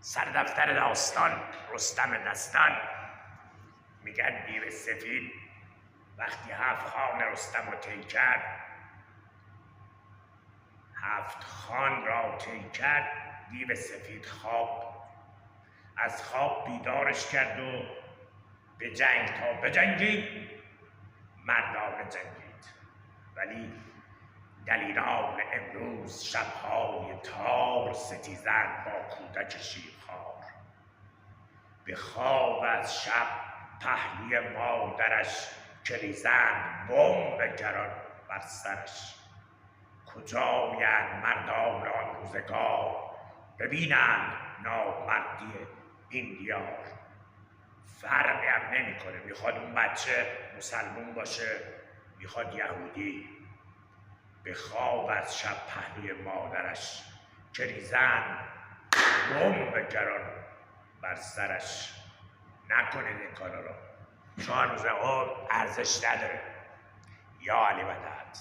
سردفتر داستان رستم دستان میگن دیو سفید وقتی 7 خان رستم رو طی کرد، 7 خان را طی کرد، دیو سفید خواب از خواب بیدارش کرد و به جنگ تا بجنگید مردانه جنگید. ولی دلیران امروز شبهای تار ستیزند با کودک شیرخوار. به خواب از شب پهلوی مادرش که ریزند بمب گران بر سرش. کجایند مردان آن روزگار ببینند نامردی این دیار. فرقی هم نمیکنه میخواد اون بچه مسلمون باشه میخواد یهودی. به خواب از شب پهلوی مادرش که ریزند بمب گران بر سرش. نکنید این کارا رو، چون روز ارزش نداره. یا علی مدد.